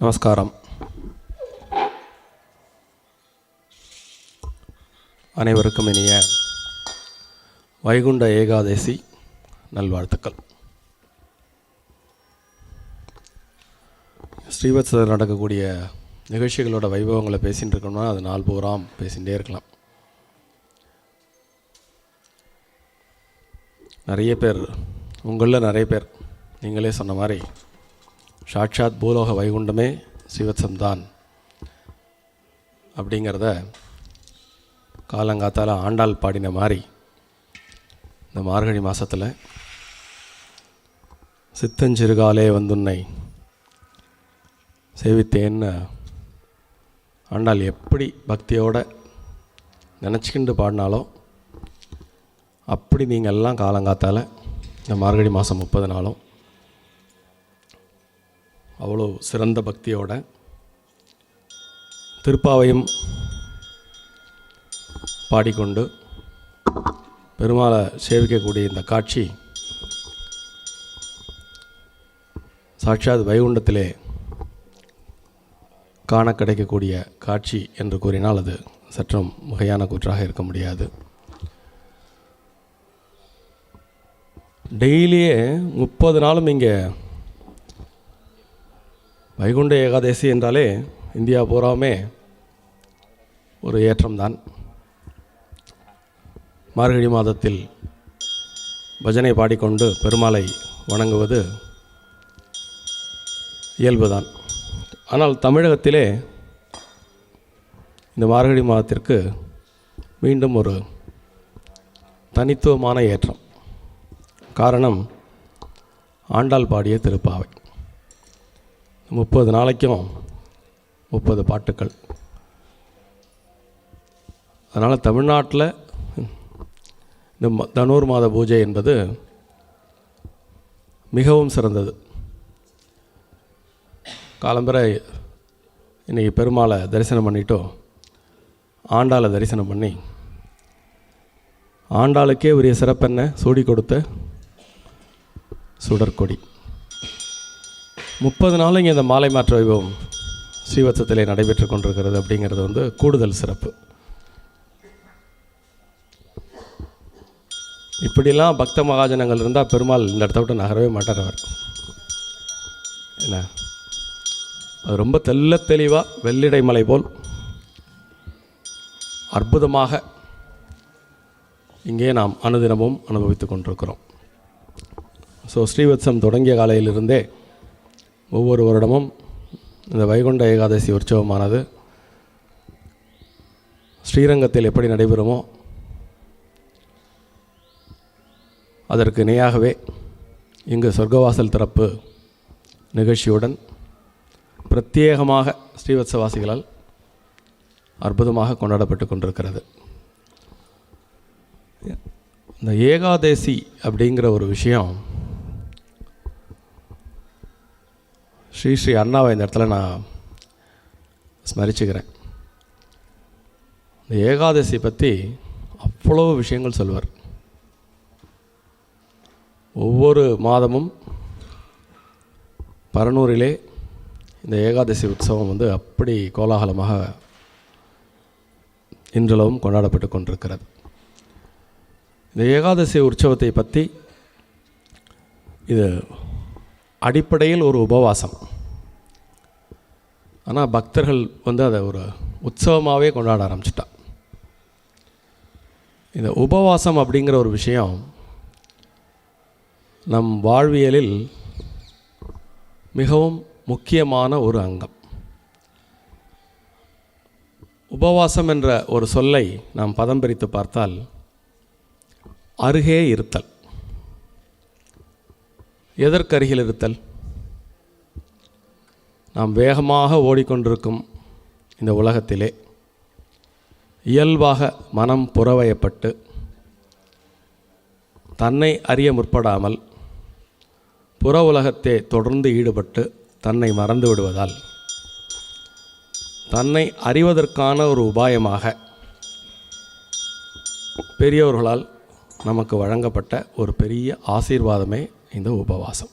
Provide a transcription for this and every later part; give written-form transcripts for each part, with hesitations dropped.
நமஸ்காரம். அனைவருக்கும் இனிய வைகுண்ட ஏகாதசி நல்வாழ்த்துக்கள். ஸ்ரீவத்சத்தில் நடக்கக்கூடிய நிகழ்ச்சிகளோட வைபவங்களை பேசிகிட்டு இருக்கோம்னா அது நாள் பூராம் பேசிகிட்டே இருக்கலாம். நிறைய பேர், உங்களில் நிறைய பேர் நீங்களே சொன்ன மாதிரி சாட்சாத் பூலோக வைகுண்டமே ஸ்ரீவத்சம்தான் அப்படிங்கிறத காலங்காத்தால் ஆண்டாள் பாடின மாதிரி இந்த மார்கழி மாதத்தில் சித்தஞ்சிறுகாலே வந்துன்னை சேவித்தேன்னு ஆண்டாள் எப்படி பக்தியோடு நினச்சிக்கிண்டு பாடினாலோ அப்படி நீங்கள் எல்லாம் காலங்காத்தால் இந்த மார்கழி மாதம் 30 நாளும் அவ்வளோ சிறந்த பக்தியோட திருப்பாவையும் பாடிக்கொண்டு பெருமாளை சேவிக்கக்கூடிய இந்த காட்சி சாட்சாத் வைகுண்டத்திலே காண கிடைக்கக்கூடிய காட்சி என்று கூறினால் அது சற்றும் மிகையான கூற்றாக இருக்க முடியாது. டெய்லியே 30 நாளும் இங்கே வைகுண்ட ஏகாதசி என்றாலே இந்தியா பூராவுமே ஒரு ஏற்றம்தான். மார்கழி மாதத்தில் பஜனை பாடிக்கொண்டு பெருமாளை வணங்குவது இயல்புதான். ஆனால் தமிழகத்திலே இந்த மார்கழி மாதத்திற்கு மீண்டும் ஒரு தனித்துவமான ஏற்றம். காரணம் ஆண்டாள் பாடிய திருப்பாவை. 30 நாளைக்கும் 30 பாட்டுக்கள். அதனால் தமிழ்நாட்டில் இந்த தனுர் மாத பூஜை என்பது மிகவும் சிறந்தது. காலம்பரை இன்றைக்கி பெருமாளை தரிசனம் பண்ணிட்டோ ஆண்டாளை தரிசனம் பண்ணி ஆண்டாளுக்கே உரிய சிறப்பென்ன சூடி கொடுத்த சுடற்கொடி. 30 நாள் இங்கே இந்த மாலை மாற்ற வைபவம் ஸ்ரீவத்சத்திலே நடைபெற்று கொண்டிருக்கிறது அப்படிங்கிறது கூடுதல் சிறப்பு. இப்படிலாம் பக்த மகாஜனங்கள் இருந்தால் பெருமாள் இந்த இடத்த விட்டு நகரவே மாட்டார். அவர் என்ன, அது ரொம்ப தெளிவாக வெள்ளிடை மலை போல் அற்புதமாக இங்கே நாம் அனுதினமும் அனுபவித்து கொண்டிருக்கிறோம். ஸோ ஸ்ரீவத்சம் தொடங்கிய காலையிலிருந்தே ஒவ்வொரு வருடமும் இந்த வைகுண்ட ஏகாதசி உற்சவமானது ஸ்ரீரங்கத்தில் எப்படி நடைபெறுமோ அதற்கு இணையாகவே இங்கு சொர்க்கவாசல் திறப்பு நிகழ்ச்சியுடன் பிரத்யேகமாக ஸ்ரீவத்சவாசிகளால் அற்புதமாக கொண்டாடப்பட்டு கொண்டிருக்கிறது. இந்த ஏகாதசி அப்படிங்கிற ஒரு விஷயம் ஸ்ரீ அண்ணாவை இந்த இடத்துல நான் ஸ்மரிச்சுக்கிறேன். இந்த ஏகாதசி பற்றி அவ்வளோ விஷயங்கள் சொல்வார். ஒவ்வொரு மாதமும் பரனூரிலே இந்த ஏகாதசி உற்சவம் அப்படி கோலாகலமாக இன்றளவும் கொண்டாடப்பட்டு கொண்டிருக்கிறது. இந்த ஏகாதசி உற்சவத்தை பற்றி இது அடிப்படையில் ஒரு உபவாசம். ஆனால் பக்தர்கள் அதை ஒரு உற்சவமாகவே கொண்டாட ஆரம்பிச்சிட்டா. இந்த உபவாசம் அப்படிங்கிற ஒரு விஷயம் நம் வாழ்வியலில் மிகவும் முக்கியமான ஒரு அங்கம். உபவாசம் என்ற ஒரு சொல்லை நாம் பதம் பிரித்து பார்த்தால் அருகே இருத்தல். எதற்கருகில் இருத்தல்? நாம் வேகமாக ஓடிக்கொண்டிருக்கும் இந்த உலகத்திலே இயல்பாக மனம் புறவயப்பட்டு தன்னை அறிய முற்படாமல் புற உலகத்தை தொடர்ந்து ஈடுபட்டு தன்னை மறந்து விடுவதால் தன்னை அறிவதற்கான ஒரு உபாயமாக பெரியவர்களால் நமக்கு வழங்கப்பட்ட ஒரு பெரிய ஆசீர்வாதமே இந்த உபவாசம்.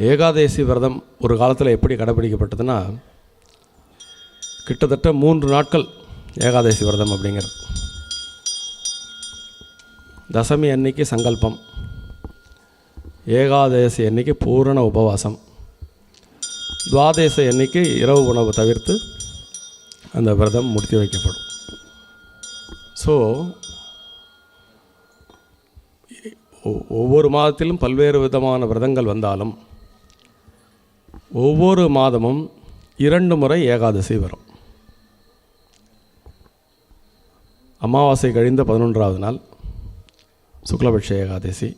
ஏகாதேசி விரதம் ஒரு காலத்தில் எப்படி கடைப்பிடிக்கப்பட்டதுன்னா, கிட்டத்தட்ட 3 நாட்கள் ஏகாதேசி விரதம் அப்படிங்கிறது. தசமி அன்னைக்கு சங்கல்பம், ஏகாதேசி அன்னைக்கு பூரண உபவாசம், துவாதேசி அன்னைக்கு இரவு உணவு தவிர்த்து அந்த விரதம் முடித்து வைக்கப்படும். ஸோ ஒவ்வொரு மாதத்திலும் பல்வேறு விதமான விரதங்கள் வந்தாலும் ஒவ்வொரு மாதமும் 2 முறை ஏகாதசி வரும். அமாவாசை கழிந்த 11வது நாள் சுக்லபட்ச ஏகாதசி,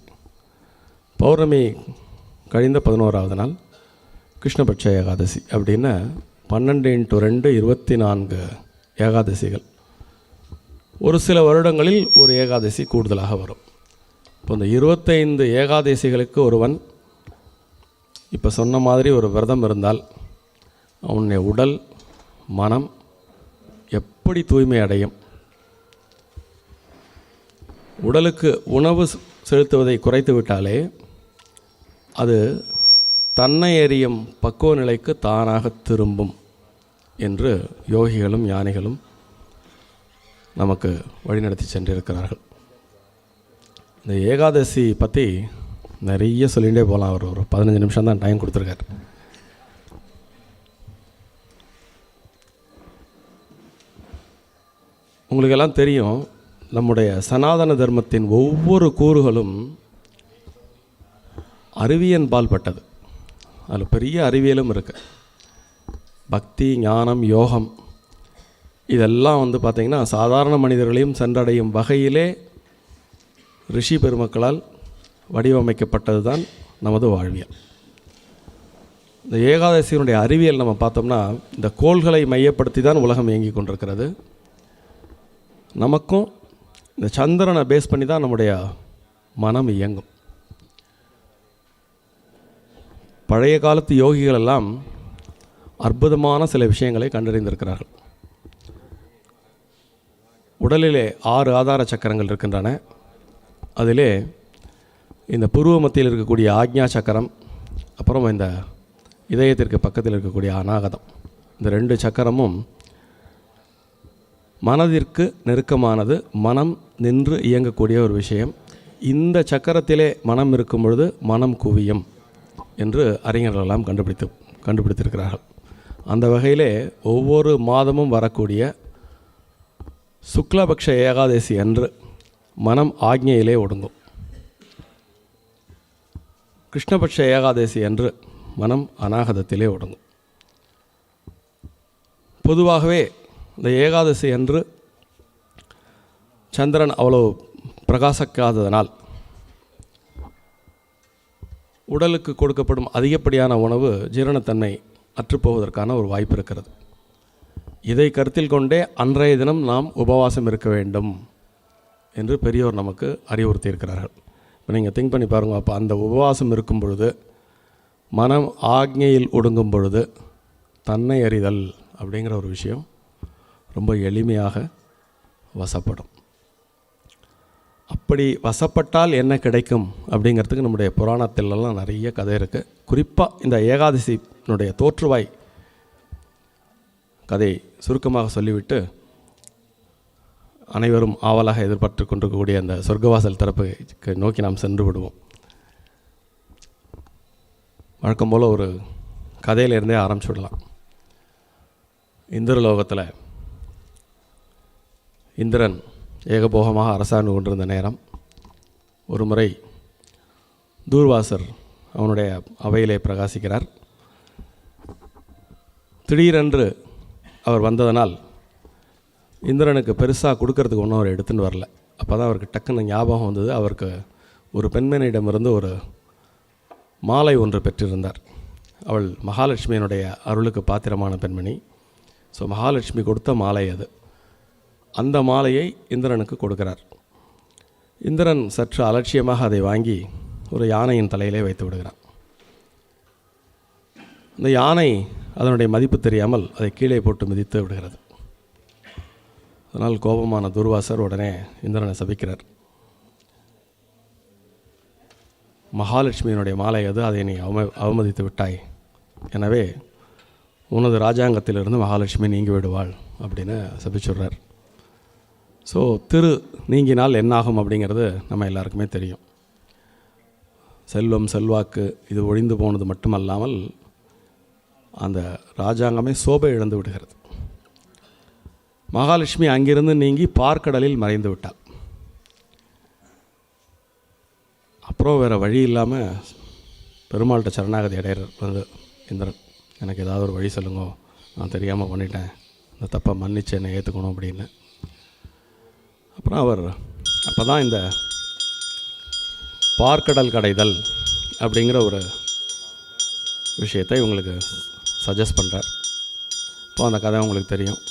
பௌர்ணமி கழிந்த 11வது நாள் கிருஷ்ணபட்ச ஏகாதசி அப்படின்னு 12 × 2 24 ஏகாதசிகள். ஒரு சில வருடங்களில் ஒரு ஏகாதசி கூடுதலாக வரும். இப்போ இந்த 25 ஏகாதசிகளுக்கு ஒருவன் இப்போ சொன்ன மாதிரி ஒரு விரதம் இருந்தால் அவனுடைய உடல் மனம் எப்படி தூய்மை அடையும்? உடலுக்கு உணவு செலுத்துவதை குறைத்து விட்டாலே அது தன்னை எறியும் பக்குவ நிலைக்கு தானாக திரும்பும் என்று யோகிகளும் ஞானிகளும் நமக்கு வழிநடத்தி சென்றிருக்கிறார்கள். இந்த ஏகாதசி பற்றி நிறைய சொல்லிகிட்டே போகலாம். அவர் ஒரு 15 நிமிஷம் தான் டைம் கொடுத்துருக்கார். உங்களுக்கெல்லாம் தெரியும், நம்முடைய சனாதன தர்மத்தின் ஒவ்வொரு கூறுகளும் அறிவியல் பால்பட்டது. அதில் பெரிய அறிவியலும் இருக்குது. பக்தி, ஞானம், யோகம் இதெல்லாம் பார்த்திங்கன்னா சாதாரண மனிதர்களையும் சென்றடையும் வகையிலே ரிஷி பெருமக்களால் வடிவமைக்கப்பட்டது தான் நமது வாழ்வியல். இந்த ஏகாதசியினுடைய அறிவியல் நம்ம பார்த்தோம்னா, இந்த கோள்களை மையப்படுத்தி தான் உலகம் இயங்கி கொண்டிருக்கிறது. நமக்கும் இந்த சந்திரனை பேஸ் பண்ணி தான் நம்முடைய மனம் இயங்கும். பழைய காலத்து யோகிகள் எல்லாம் அற்புதமான சில விஷயங்களை கண்டறிந்திருக்கிறார்கள். உடலிலே 6 ஆதார சக்கரங்கள் இருக்கின்றன. அதிலே இந்த புருவ மத்தியில் இருக்கக்கூடிய ஆக்ஞா சக்கரம், அப்புறம் இந்த இதயத்திற்கு பக்கத்தில் இருக்கக்கூடிய அநாகதம், இந்த 2 சக்கரமும் மனதிற்கு நெருக்கமானது. மனம் நின்று இயங்கக்கூடிய ஒரு விஷயம். இந்த சக்கரத்திலே மனம் இருக்கும் பொழுது மனம் குவியும் என்று அறிஞர்களெல்லாம் கண்டுபிடித்திருக்கிறார்கள். அந்த வகையிலே ஒவ்வொரு மாதமும் வரக்கூடிய சுக்லபக்ஷ ஏகாதசி அன்று மனம் ஆக்ஞையிலே ஒடுங்கும். கிருஷ்ணபட்ச ஏகாதசி அன்று மனம் அநாகதத்திலே ஒடுங்கும். பொதுவாகவே இந்த ஏகாதசி அன்று சந்திரன் அவ்வளோ பிரகாசிக்காததனால் உடலுக்கு கொடுக்கப்படும் அதிகப்படியான உணவு ஜீரணத்தன்மை அற்றுப்போவதற்கான ஒரு வாய்ப்பு இருக்கிறது. இதை கருத்தில் கொண்டே அன்றைய தினம் நாம் உபவாசம் இருக்க வேண்டும் என்று பெரியோர் நமக்கு அறிவுறுத்தி இருக்கிறார்கள். இப்போ நீங்கள் திங்க் பண்ணி பாருங்கள். அப்போ அந்த உபவாசம் இருக்கும் பொழுது, மனம் ஆக்ஞையில் ஒடுங்கும் பொழுது தன்னை அறிதல் அப்படிங்கிற ஒரு விஷயம் ரொம்ப எளிமையாக வசப்படும். அப்படி வசப்பட்டால் என்ன கிடைக்கும் அப்படிங்கிறதுக்கு நம்முடைய புராணத்திலெல்லாம் நிறைய கதை இருக்குது. குறிப்பாக இந்த ஏகாதசியினுடைய தோற்றுவாய் கதை சுருக்கமாக சொல்லிவிட்டு அனைவரும் ஆவலாக எதிர்பார்த்து கொண்டிருக்கக்கூடிய அந்த சொர்க்கவாசல் தரப்புக்கு நோக்கி நாம் சென்று விடுவோம். வழக்கம் போல் ஒரு கதையிலிருந்தே ஆரம்பிச்சு விடலாம். இந்திரலோகத்தில் இந்திரன் ஏகபோகமாக அரசாண்டு கொண்டிருந்த நேரம், ஒரு முறை தூர்வாசர் அவனுடைய அவையிலே பிரகாசிக்கிறார். திடீரென்று அவர் வந்ததனால் இந்திரனுக்கு பெருசாக கொடுக்கறதுக்கு ஒன்றும் அவர் எடுத்துன்னு வரல. அப்போ தான் அவருக்கு டக்குன்னு ஞாபகம் வந்தது. அவருக்கு ஒரு பெண்மணியிடமிருந்து ஒரு மாலை ஒன்று பெற்றிருந்தார். அவள் மகாலட்சுமியினுடைய அருளுக்கு பாத்திரமான பெண்மணி. ஸோ மகாலட்சுமி கொடுத்த மாலை அது. அந்த மாலையை இந்திரனுக்கு கொடுக்கிறார். இந்திரன் சற்று அலட்சியமாக அதை வாங்கி ஒரு யானையின் தலையிலே வைத்து விடுகிறான். அந்த யானை அதனுடைய மதிப்பு தெரியாமல் அதை கீழே போட்டு மிதித்து விடுகிறது. அதனால் கோபமான துர்வாசர் உடனே இந்திரனை சபிக்கிறார். மகாலட்சுமியினுடைய மாலை அது, அதை நீ அவமதித்து விட்டாய், எனவே உனது ராஜாங்கத்திலிருந்து மகாலட்சுமி நீங்கி விடுவாள் அப்படின்னு சபிச்சுடுறார். ஸோ திரு நீங்கினால் என்னாகும் அப்படிங்கிறது நம்ம எல்லாருக்குமே தெரியும். செல்வம் செல்வாக்கு இது ஒழிந்து போனது மட்டுமல்லாமல் அந்த ராஜாங்கமே சோபை இழந்து விடுகிறது. மகாலட்சுமி அங்கிருந்து நீங்கி பார்க்கடலில் மறைந்து விட்டாள். அப்புறம் வேறு வழி இல்லாமல் பெருமாள்கிட்ட சரணாகதி அடையிறார் வந்து இந்திரன். எனக்கு ஏதாவது ஒரு வழி சொல்லுங்க, நான் தெரியாமல் பண்ணிட்டேன், இந்த தப்பை மன்னிச்சு என்னை ஏற்றுக்கணும் அப்படின்னு. அப்புறம் அவர் அப்போ தான் இந்த பார்க்கடல் கடைதல் அப்படிங்கிற ஒரு விஷயத்தை உங்களுக்கு சஜஸ்ட் பண்ணுறார். இப்போ அந்த கதை உங்களுக்கு தெரியும்.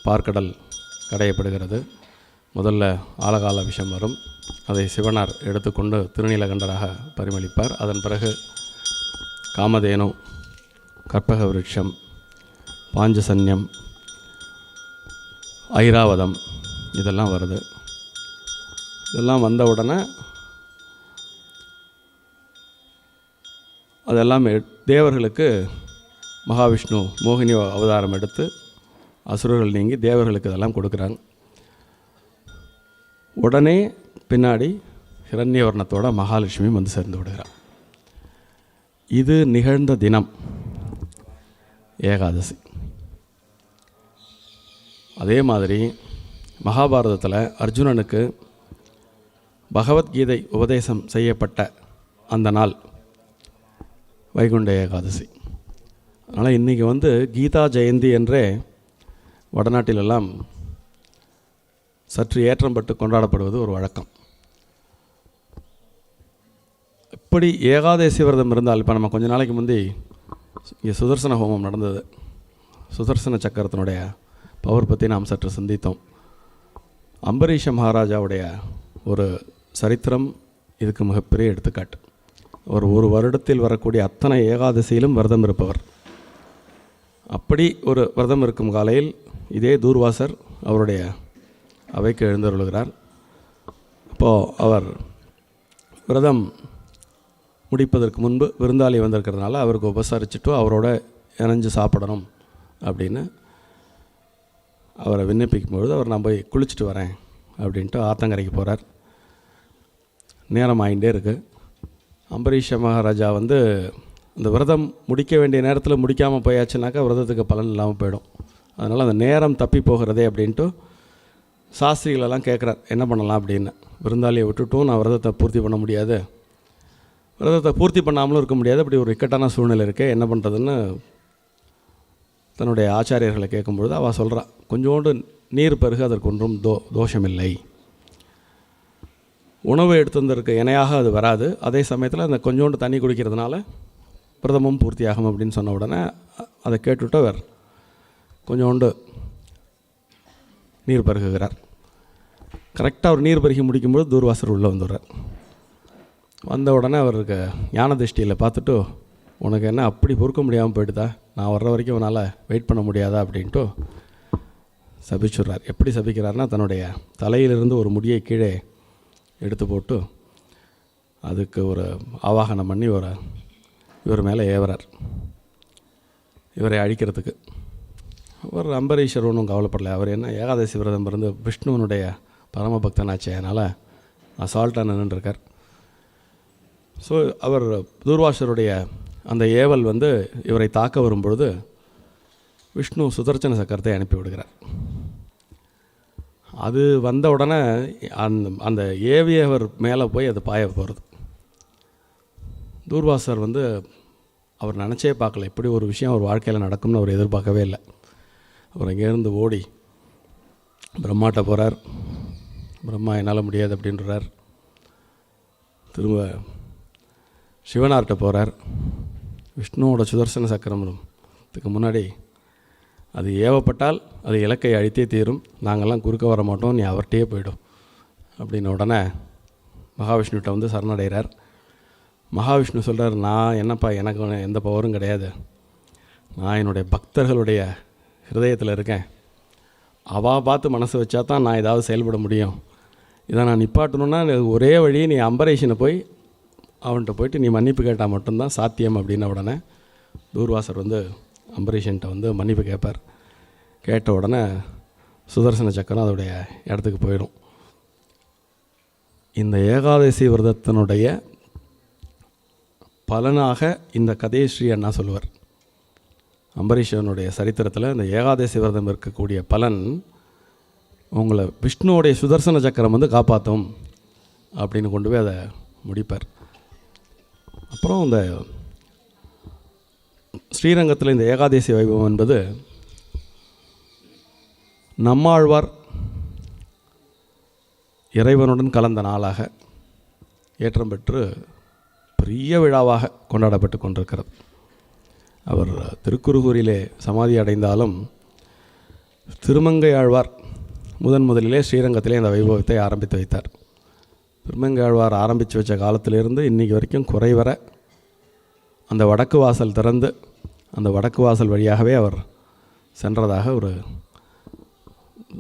பார்க்கடல் கடையப்படுகிறது. முதல்ல ஆலகால விஷம் வரும். அதை சிவனார் எடுத்துக்கொண்டு திருநீலகண்டராக பரிமளிப்பார். அதன் பிறகு காமதேனு, கற்பக விருட்சம், பாஞ்சசன்யம், ஐராவதம் இதெல்லாம் வருது. இதெல்லாம் வந்த உடனே அதெல்லாம் தேவர்களுக்கு மகாவிஷ்ணு மோகினி அவதாரம் எடுத்து அசுரர்கள் நீங்கி தேவர்களுக்கு இதெல்லாம் கொடுக்குறாங்க. உடனே பின்னாடி ஹிரண்யவர்ணத்தோட மகாலட்சுமி வந்து சேர்ந்து விடுகிறார். இது நிகழ்ந்த தினம் ஏகாதசி. அதே மாதிரி மகாபாரதத்தில் அர்ஜுனனுக்கு பகவத்கீதை உபதேசம் செய்யப்பட்ட அந்த நாள் வைகுண்ட ஏகாதசி. அதனால் இன்றைக்கி வந்து கீதா ஜெயந்தி என்றே வடநாட்டிலெல்லாம் சற்று ஏற்றம் பட்டு கொண்டாடப்படுவது ஒரு வழக்கம். இப்படி ஏகாதசி விரதம் இருந்தால், இப்போ நம்ம கொஞ்ச நாளைக்கு முந்தி இங்கே சுதர்சன ஹோமம் நடந்தது. சுதர்சன சக்கரத்தினுடைய பவர் பற்றி நாம் சற்று சிந்தித்தோம். அம்பரீஷ மகாராஜாவுடைய ஒரு சரித்திரம் இதுக்கு மிகப்பெரிய எடுத்துக்காட்டு. அவர் ஒரு வருடத்தில் வரக்கூடிய அத்தனை ஏகாதசியிலும் விரதம் இருப்பவர். அப்படி ஒரு விரதம் இருக்கும் காலையில் இதே தூர்வாசர் அவருடைய அவைக்கு எழுந்தருளுகிறார். அப்போது அவர் விரதம் முடிப்பதற்கு முன்பு விருந்தாளி வந்திருக்கிறதுனால அவருக்கு உபசரிச்சுட்டு அவரோட இணைஞ்சு சாப்பிடணும் அப்படின்னு அவரை விண்ணப்பிக்கும்பொழுது அவர் நான் போய் குளிச்சுட்டு வரேன் அப்படின்ட்டு ஆத்தங்கரைக்கு போகிறார். நேரம் ஆகிட்டே இருக்குது. அம்பரீஷ மகாராஜா வந்து அந்த விரதம் முடிக்க வேண்டிய நேரத்தில் முடிக்காமல் போயாச்சுனாக்கா விரதத்துக்கு பலன் இல்லாமல் போயிடும். அதனால் அந்த நேரம் தப்பி போகிறதே அப்படின்ட்டு சாஸ்திரிகளெல்லாம் கேட்குறார், என்ன பண்ணலாம் அப்படின்னு. விருந்தாளியை விட்டுட்டும் நான் விரதத்தை பூர்த்தி பண்ண முடியாது, விரதத்தை பூர்த்தி பண்ணாமலும் இருக்க முடியாது, அப்படி ஒரு இக்கட்டான சூழ்நிலை இருக்கே, என்ன பண்ணுறதுன்னு தன்னுடைய ஆச்சாரியர்களை கேட்கும்பொழுது அவள் சொல்கிறா, கொஞ்சோண்டு நீர் பருகு அதற்கு ஒன்றும் தோஷமில்லை, உணவு எடுத்துவதற்கு இணையாக அது வராது, அதே சமயத்தில் அந்த கொஞ்சோண்டு தண்ணி குடிக்கிறதுனால விரதமும் பூர்த்தியாகும் அப்படின்னு சொன்ன உடனே அதை கேட்டுவிட்டு அவர் கொஞ்சோண்டு நீர் பருகுகிறார். கரெக்டாக அவர் நீர் பருகி முடிக்கும்போது தூர்வாசர் உள்ளே வந்துடுறார். வந்த உடனே அவருக்கு ஞான திருஷ்டியில் பார்த்துட்டு, உனக்கு என்ன அப்படி பொறுக்க முடியாமல் போயிட்டுதா, நான் வர்ற வரைக்கும் அவனால் வெயிட் பண்ண முடியாதா அப்படின்ட்டு சபிச்சுடுறார். எப்படி சபிக்கிறார்னா, தன்னுடைய தலையிலிருந்து ஒரு முடியை கீழே எடுத்து போட்டு அதுக்கு ஒரு ஆவாகனம் பண்ணி இவர் மேலே ஏவறார், இவரை அழிக்கிறதுக்கு. அவர் அம்பரீஷர் ஒன்றும் கவலைப்படலை. அவர் என்ன ஏகாதசி விரதம் இருந்து விஷ்ணுவனுடைய பரமபக்தனாச்சே, அதனால் அசால்ட்டாக நின்றுருக்கார். ஸோ அவர் தூர்வாசருடைய அந்த ஏவல் வந்து இவரை தாக்க வரும்பொழுது விஷ்ணு சுதர்சன சக்கரத்தை அனுப்பி விடுகிறார். அது வந்த உடனே அந்த ஏவியவர் மேலே போய் அது பாய போகிறது. தூர்வாசர் வந்து அவர் நினச்சே பார்க்கல, இப்படி ஒரு விஷயம் அவர் வாழ்க்கையில் நடக்கும்னு அவர் எதிர்பார்க்கவே இல்லை. அவர் அங்கேருந்து ஓடி பிரம்மாட்ட போகிறார். பிரம்மா என்னால் முடியாது அப்படின்றார். திரும்ப சிவனார்கிட்ட போகிறார். விஷ்ணுவோட சுதர்சன சக்கரத்துக்கு முன்னாடி அது ஏவப்பட்டால் அது இலக்கை அழித்தே தீரும், நாங்கள்லாம் குறுக்க வர மாட்டோம், நீ அவர்கிட்டயே போய்டும் அப்படின்ன உடனே மகாவிஷ்ணுகிட்ட வந்து சரணடைகிறார். மகாவிஷ்ணு சொல்கிறார், நான் என்னப்பா, எனக்கு எந்த பவரும் கிடையாது, நான் என்னுடைய பக்தர்களுடைய ஹிருதயத்தில் இருக்கேன், அவள் பார்த்து மனசு வச்சா தான் நான் ஏதாவது செயல்பட முடியும். இதை நான் நிப்பாட்டணுன்னா ஒரே வழி, நீ அம்பரீஷனை போய் அவன்கிட்ட போயிட்டு நீ மன்னிப்பு கேட்டால் மட்டும்தான் சாத்தியம் அப்படின்ன உடனே தூர்வாசர் வந்து அம்பரீஷன்ட்ட வந்து மன்னிப்பு கேட்பார். கேட்ட உடனே சுதர்சன சக்கரம் அதோடைய இடத்துக்கு போயிடும். இந்த ஏகாதசி விரதத்தினுடைய பலனாக இந்த கதையை ஸ்ரீ அண்ணா சொல்லுவார். அம்பரீஷனுடைய சரித்திரத்தில் இந்த ஏகாதசி விரதம் இருக்கக்கூடிய பலன் உங்களை விஷ்ணுவோடைய சுதர்சன சக்கரம் வந்து காப்பாற்றும் அப்படின்னு கொண்டு போய் அதை முடிப்பார். அப்புறம் இந்த ஸ்ரீரங்கத்தில் இந்த ஏகாதசி வைபவம் என்பது நம்மாழ்வார் இறைவனுடன் கலந்த நாளாக ஏற்றம் பெற்று பெரிய விழாவாக கொண்டாடப்பட்டு கொண்டிருக்கிறது. அவர் திருக்குறுகூரிலே சமாதி அடைந்தாலும் திருமங்கை ஆழ்வார் முதலிலே ஸ்ரீரங்கத்திலே அந்த வைபவத்தை ஆரம்பித்து வைத்தார். திருமங்கை ஆழ்வார் ஆரம்பித்து வச்ச காலத்திலிருந்து இன்றைக்கி வரைக்கும் குறைவர அந்த வடக்கு வாசல் திறந்து அந்த வடக்கு வாசல் வழியாகவே அவர் சென்றதாக ஒரு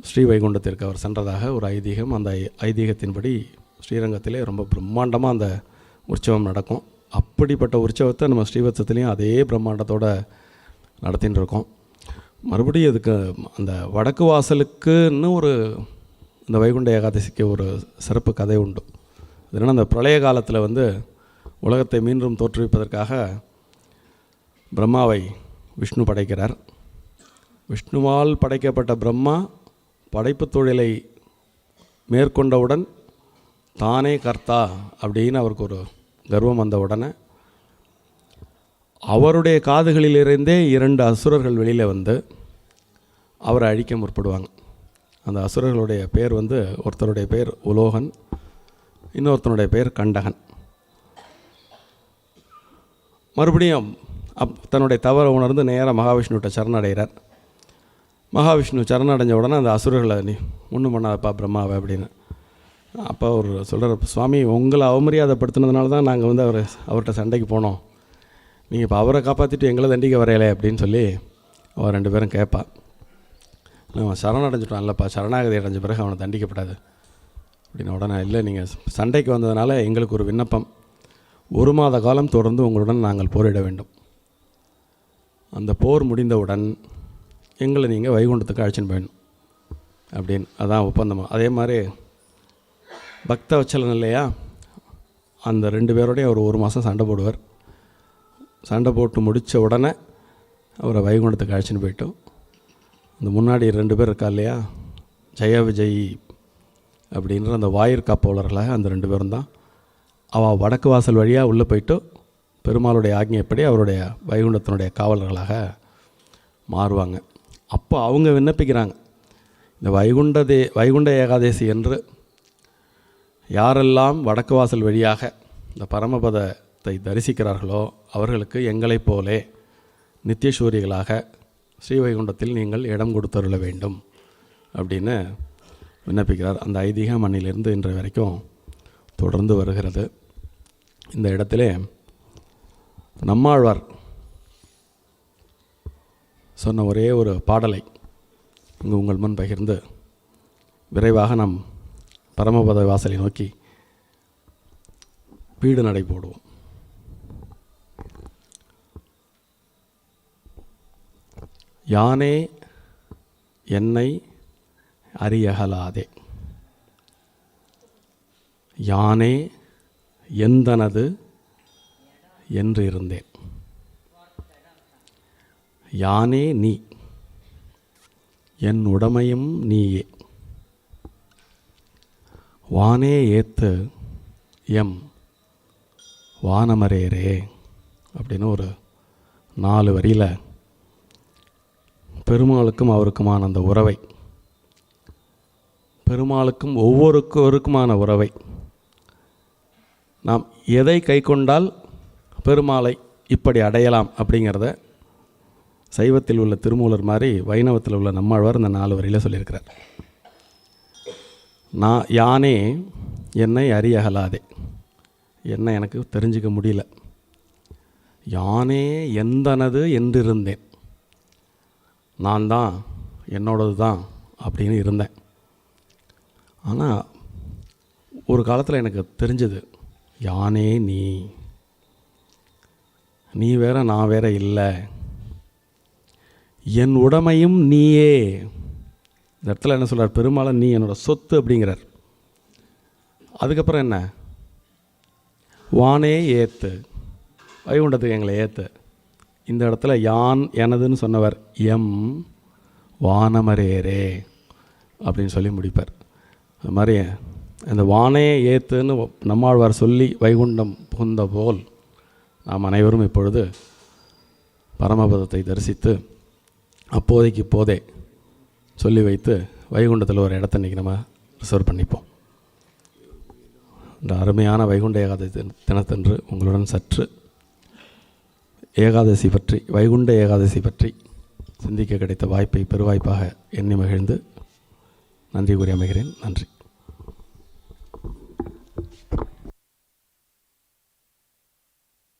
ஸ்ரீ வைகுண்டத்திற்கு அவர் சென்றதாக ஒரு ஐதீகம். அந்த ஐதீகத்தின்படி ஸ்ரீரங்கத்திலே ரொம்ப பிரம்மாண்டமாக அந்த உற்சவம் நடக்கும். அப்படிப்பட்ட உற்சவத்தை நம்ம ஸ்ரீவத்சத்துலேயும் அதே பிரம்மாண்டத்தோடு நடத்தின்னு இருக்கோம். மறுபடியும் இதுக்கு அந்த வடக்கு வாசலுக்குன்னு ஒரு இந்த வைகுண்ட ஏகாதசிக்கு ஒரு சிறப்பு கதை உண்டு. அதனால் அந்த பிரளய காலத்தில் வந்து உலகத்தை மீண்டும் தோற்றுவிப்பதற்காக பிரம்மாவை விஷ்ணு படைக்கிறார். விஷ்ணுவால் படைக்கப்பட்ட பிரம்மா படைப்பு தொழிலை மேற்கொண்டவுடன் தானே கர்த்தா அப்படின்னு அவருக்கு ஒரு கர்வம் வந்த உடனே அவருடைய காதுகளிலிருந்தே 2 அசுரர்கள் வெளியில் வந்து அவரை அழிக்க முற்படுவாங்க. அந்த அசுரர்களுடைய பேர் வந்து ஒருத்தருடைய பேர் உலோகன், இன்னொருத்தனுடைய பேர் கண்டகன். மறுபடியும் தன்னுடைய தவறை உணர்ந்து நேராக மகாவிஷ்ணுகிட்ட சரணடைகிறார். மகாவிஷ்ணு சரணடைஞ்ச உடனே அந்த அசுரர்களை நீ ஒன்றும் பண்ணாதப்பா பிரம்மாவை அப்படின்னு. அப்போ அவர் சொல்கிறார், சுவாமி உங்களை அவமரியாதைப்படுத்தினதுனால தான் நாங்கள் வந்து அவர்கிட்ட சண்டைக்கு போனோம். நீங்கள் இப்போ அவரை காப்பாற்றிட்டு எங்களை தண்டிக்க வரையலை அப்படின்னு சொல்லி அவர் 2 பேரும் கேட்பா. அவன் சரணடைஞ்சிட்டான் இல்லைப்பா, சரணாகதி அடைஞ்ச பிறகு அவனை தண்டிக்கப்படாது அப்படின்னு. உடனே இல்லை, நீங்கள் சண்டைக்கு வந்ததுனால எங்களுக்கு ஒரு விண்ணப்பம், 1 மாத காலம் தொடர்ந்து உங்களுடன் நாங்கள் போரிட வேண்டும். அந்த போர் முடிந்தவுடன் எங்களை நீங்கள் வைகுண்டத்துக்கு அழைச்சின்னு போயிடணும் அப்படின்னு. அதான் ஒப்பந்தம். அதே மாதிரி பக்த வச்சலன் இல்லையா, அந்த 2 பேரோடய அவர் 1 மாதம் சண்டை போடுவார். சண்டை போட்டு முடித்த உடனே அவரை வைகுண்டத்துக்கு அழைச்சின்னு போயிட்டோம். அந்த முன்னாடி 2 பேர் இருக்கா இல்லையா, ஜெய விஜய் அப்படின்ற அந்த வாயிற்காப்பவர்களாக அந்த 2 பேரும் தான் அவள் வடக்கு வாசல் வழியாக உள்ளே போயிட்டு பெருமாளுடைய ஆக்ஞைப்படி அவருடைய வைகுண்டத்தினுடைய காவலர்களாக மாறுவாங்க. அப்போ அவங்க விண்ணப்பிக்கிறாங்க, இந்த வைகுண்ட ஏகாதசி என்று யாரெல்லாம் வடக்கு வாசல் வழியாக இந்த பரமபதத்தை தரிசிக்கிறார்களோ அவர்களுக்கு எங்களைப் போலே நித்தியசூரிகளாக ஸ்ரீவைகுண்டத்தில் நீங்கள் இடம் கொடுத்தருள வேண்டும் அப்படின்னு விண்ணப்பிக்கிறார். அந்த ஐதீகம் மண்ணிலிருந்து இன்று வரைக்கும் தொடர்ந்து வருகிறது. இந்த இடத்திலே நம்மாழ்வார் சொன்ன ஒரே ஒரு பாடலை இங்கு உங்கள் முன் பகிர்ந்து விரைவாக நாம் பரமபத வாசலை நோக்கி வீடு நடை போடுவோம். யானே என்னை அறியகலாதே, யானே எந்தனது என்று இருந்தேன், யானே நீ என் உடமையும் நீயே, வானே ஏத்து எம் வானமரேரே அப்படின்னு ஒரு 4 வரியில் பெருமாளுக்கும் அவருக்குமான அந்த உறவை, பெருமாளுக்கும் ஒவ்வொருவருக்குமான உறவை, நாம் எதை கை கொண்டால் பெருமாளை இப்படி அடையலாம் அப்படிங்கிறத சைவத்தில் உள்ள திருமூலர் மாதிரி வைணவத்தில் உள்ள நம்மாழ்வார் இந்த 4 வரியில் சொல்லியிருக்கிறார். நான் யானே என்னை அறியகலாதே, என்னை எனக்கு தெரிஞ்சிக்க முடியல, யானே எந்தனது என்றிருந்தேன், நான் தான் என்னோடது தான் அப்படின்னு இருந்தேன். ஆனால் ஒரு காலத்தில் எனக்கு தெரிஞ்சது யானே நீ, நீ வேற நான் வேற இல்லை, என் உடைமையும் நீயே. இந்த இடத்துல என்ன சொல்கிறார்? பெருமாளை நீ என்னோட சொத்து அப்படிங்கிறார். அதுக்கப்புறம் என்ன? வானே ஏத்து, வைகுண்டத்துக்கு எங்களை ஏத்து. இந்த இடத்துல யான் எனதுன்னு சொன்னவர் எம் வானமரேரே அப்படின்னு சொல்லி முடிப்பார். அது மாதிரி இந்த வானே ஏத்துன்னு நம்மாழ்வார் சொல்லி வைகுண்டம் புகுந்த போல் நாம் அனைவரும் இப்பொழுது பரமபதத்தை தரிசித்து அப்போதைக்கு இப்போதே சொல்லி வைத்து வைகுண்டத்தில் ஒரு இடத்த இன்றைக்கி நம்ம ரிசர்வ் பண்ணிப்போம். இந்த அருமையான வைகுண்ட ஏகாதசி தினத்தன்று உங்களுடன் சற்று ஏகாதசி பற்றி, வைகுண்ட ஏகாதசி பற்றி சிந்திக்க கிடைத்த வாய்ப்பை பெருவாய்ப்பாக எண்ணி மகிழ்ந்து நன்றி கூறி அமைகிறேன். நன்றி.